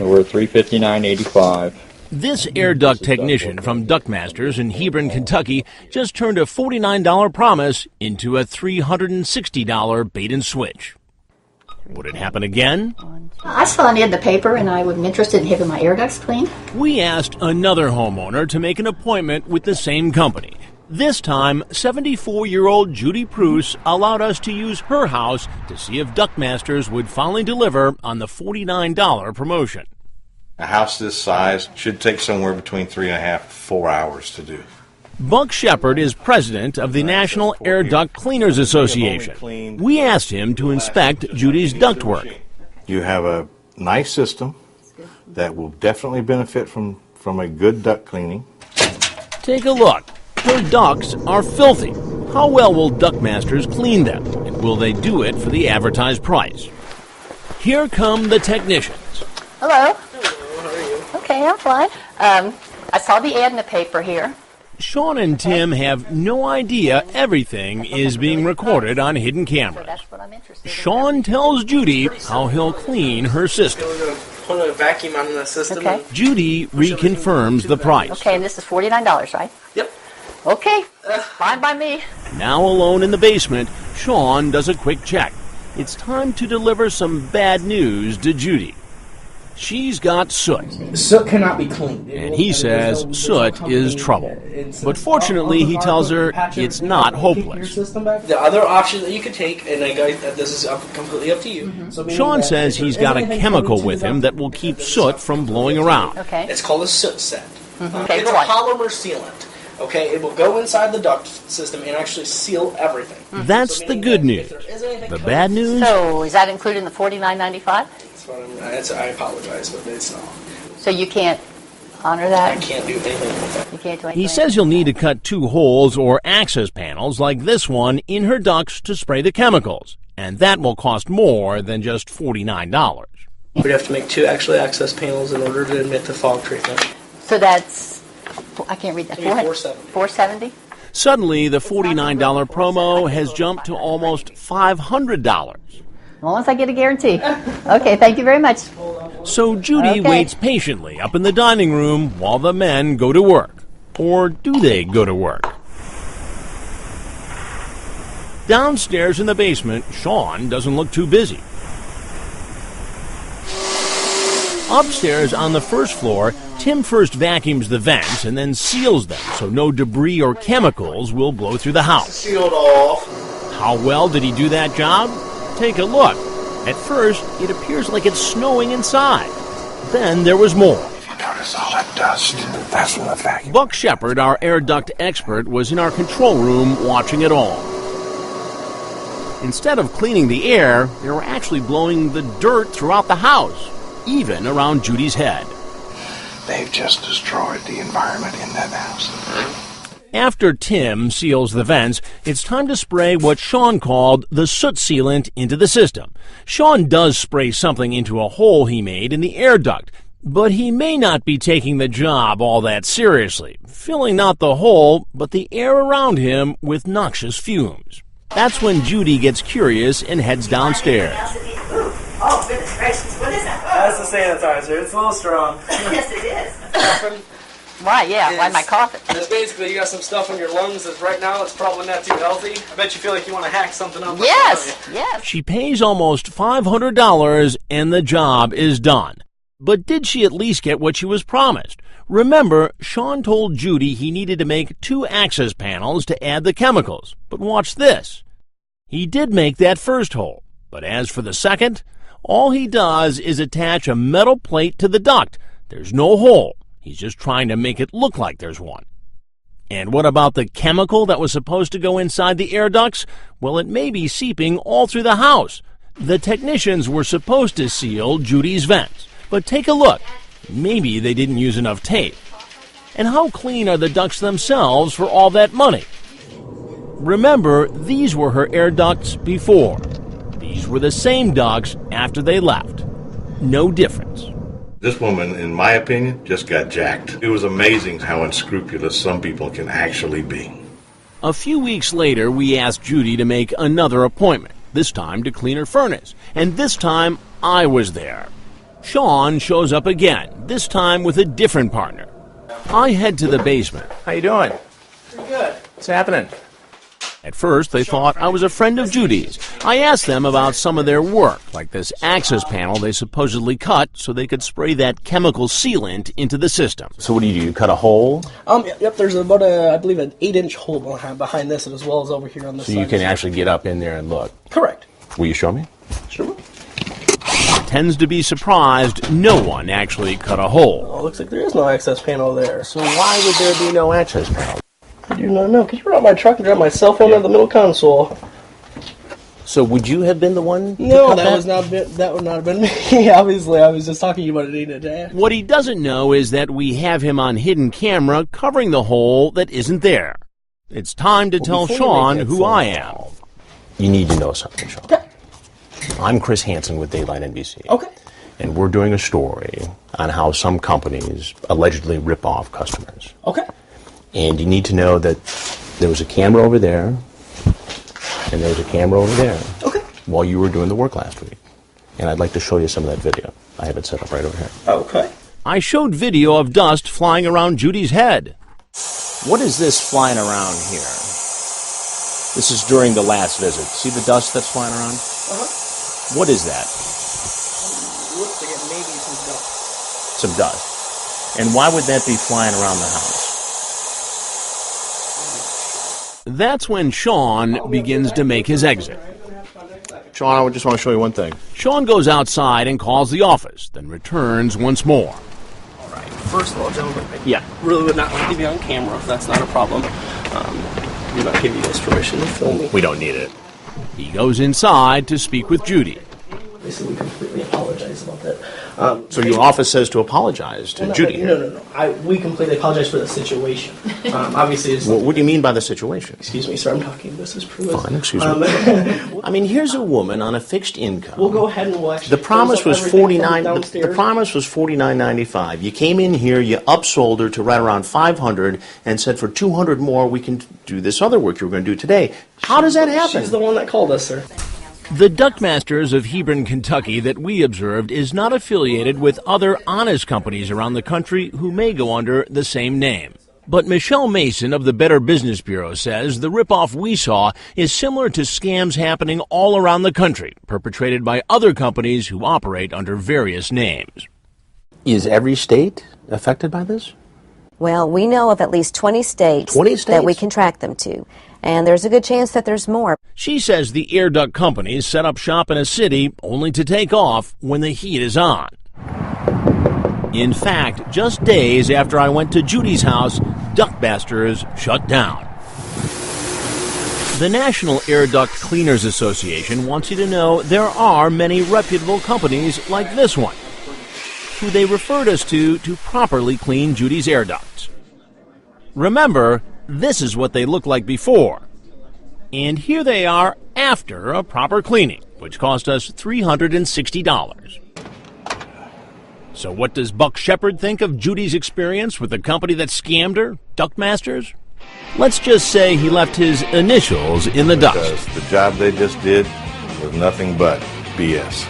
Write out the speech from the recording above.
We're $359.85. This air duct technician from Ductmasters in Hebron, Kentucky, just turned a $49 promise into a $360 bait and switch. Would it happen again? I saw an ad in the paper and I was interested in having my air ducts cleaned. We asked another homeowner to make an appointment with the same company. This time, 74-year-old Judy Pruce allowed us to use her house to see if Ductmasters would finally deliver on the $49 promotion. A house this size should take somewhere between 3.5 to 4 hours to do. Buck Shepard is president of the National Air Duct Cleaners Association. We asked him to inspect Judy's ductwork. You have a nice system that will definitely benefit from a good duct cleaning. Take a look. Her ducts are filthy. How well will Ductmasters clean them? And will they do it for the advertised price? Here come the technicians. Hello. Hello, how are you? Okay, I'm fine. I saw the ad in the paper here. Sean and Tim have no idea everything is being recorded on hidden cameras. Sean tells Judy how he'll clean her system. Put a vacuum on the system. Okay. Judy reconfirms the price. Okay, and this is $49, right? Yep. Okay, fine by me. Now alone in the basement, Sean does a quick check. It's time to deliver some bad news to Judy. She's got soot. Soot cannot be cleaned. And he says soot is trouble. But fortunately, he tells her it's not hopeless. The other option that you could take, and this is completely up to you. Sean says he's got a chemical with him that will keep soot from blowing around. Okay. It's called a soot set. Okay, it's a polymer sealant. Okay, it will go inside the duct system and actually seal everything. That's the good news. The bad news? So, is that included in the $49.95? I apologize, but it's not. So you can't honor that? I can't do anything with that. You can't do anything? He says you'll need to cut 2 holes or access panels like this one in her ducts to spray the chemicals. And that will cost more than just $49. We'd have to make 2 actually access panels in order to admit the fog treatment. So that's, I can't read that. $470. Suddenly, the $49 promo has jumped to almost $500. As long as I get a guarantee. Okay, thank you very much. So Judy waits patiently up in the dining room while the men go to work. Or do they go to work? Downstairs in the basement, Sean doesn't look too busy. Upstairs on the first floor, Tim first vacuums the vents and then seals them so no debris or chemicals will blow through the house. Sealed off. How well did he do that job? Take a look. At first, it appears like it's snowing inside. Then there was more. If you notice all that dust, that's from the vacuum. Buck Shepard, our air duct expert, was in our control room watching it all. Instead of cleaning the air, they were actually blowing the dirt throughout the house, even around Judy's head. They've just destroyed the environment in that house. After Tim seals the vents, it's time to spray what Sean called the soot sealant into the system. Sean does spray something into a hole he made in the air duct, but he may not be taking the job all that seriously, filling not the hole, but the air around him with noxious fumes. That's when Judy gets curious and heads downstairs. Oh, goodness gracious, what is that? That's the sanitizer. It's a little strong. Yes, it is. Why, yeah, why am I coughing? It's basically you got some stuff in your lungs that right now it's probably not too healthy. I bet you feel like you want to hack something up. Yes. She pays almost $500 and the job is done. But did she at least get what she was promised? Remember, Sean told Judy he needed to make 2 access panels to add the chemicals. But watch this. He did make that first hole. But as for the second, all he does is attach a metal plate to the duct. There's no hole. He's just trying to make it look like there's one. And what about the chemical that was supposed to go inside the air ducts? Well, it may be seeping all through the house. The technicians were supposed to seal Judy's vents. But take a look. Maybe they didn't use enough tape. And how clean are the ducts themselves for all that money? Remember, these were her air ducts before. These were the same ducts after they left. No difference. This woman, in my opinion, just got jacked. It was amazing how unscrupulous some people can actually be. A few weeks later, we asked Judy to make another appointment, this time to clean her furnace. And this time, I was there. Sean shows up again, this time with a different partner. I head to the basement. How you doing? Pretty good. What's happening? At first, they thought I was a friend of Judy's. I asked them about some of their work, like this access panel they supposedly cut so they could spray that chemical sealant into the system. So what do? You cut a hole Yep, there's about I believe an 8-inch hole behind this, as well as over here on this so side. you can actually get up in there and look. Correct. Will you show me? Sure. Tends to be surprised no one actually cut a hole. Well, it looks like there is no access panel there. So why would there be no access panel? I do not know. Could you run out my truck and drop my cell phone on the middle console? So would you have been the one? No, that would not have been me. Obviously, I was just talking to you about it needed to happen. What he doesn't know is that we have him on hidden camera covering the hole that isn't there. It's time to tell Sean who I am. You need to know something, Sean. Okay. I'm Chris Hansen with Daylight NBC. Okay. And we're doing a story on how some companies allegedly rip off customers. Okay. And you need to know that there was a camera over there, and there was a camera over there. Okay. While you were doing the work last week. And I'd like to show you some of that video. I have it set up right over here. Okay. I showed video of dust flying around Judy's head. What is this flying around here? This is during the last visit. See the dust that's flying around? Uh-huh. What is that? Looks like it may be some dust. Some dust. And why would that be flying around the house? That's when Sean begins to make his exit. Sean, I just want to show you one thing. Sean goes outside and calls the office, then returns once more. All right. First of all, gentlemen, Yeah. really would not like to be on camera if that's not a problem. Do not give you guys permission to film me. We don't need it. He goes inside to speak with Judy. Obviously, we completely apologize about that. So your office says to apologize to Judy here. No. We completely apologize for the situation. Obviously, it's... What do you mean by the situation? Excuse me, sir, I'm talking. This is privilege. Fine, excuse me. I mean, here's a woman on a fixed income. We'll go ahead and we'll actually... The promise was $49. the promise was $49.95. You came in here, you upsold her to right around $500, and said for $200 more we can do this other work you were going to do today. How does that happen? She's the one that called us, sir. The Duckmasters of Hebron, Kentucky that we observed is not affiliated with other honest companies around the country who may go under the same name. But Michelle Mason of the Better Business Bureau says the ripoff we saw is similar to scams happening all around the country, perpetrated by other companies who operate under various names. Is every state affected by this? Well, we know of at least 20 states, 20 states that we can track them to. And there's a good chance that there's more. She says the air duct companies set up shop in a city only to take off when the heat is on. In fact, just days after I went to Judy's house, Duckmasters shut down. The National Air Duct Cleaners Association wants you to know there are many reputable companies like this one, who they referred us to properly clean Judy's air ducts. Remember, this is what they looked like before. And here they are after a proper cleaning, which cost us $360. So what does Buck Shepard think of Judy's experience with the company that scammed her, Duckmasters? Let's just say he left his initials in the dust. Because the job they just did was nothing but BS.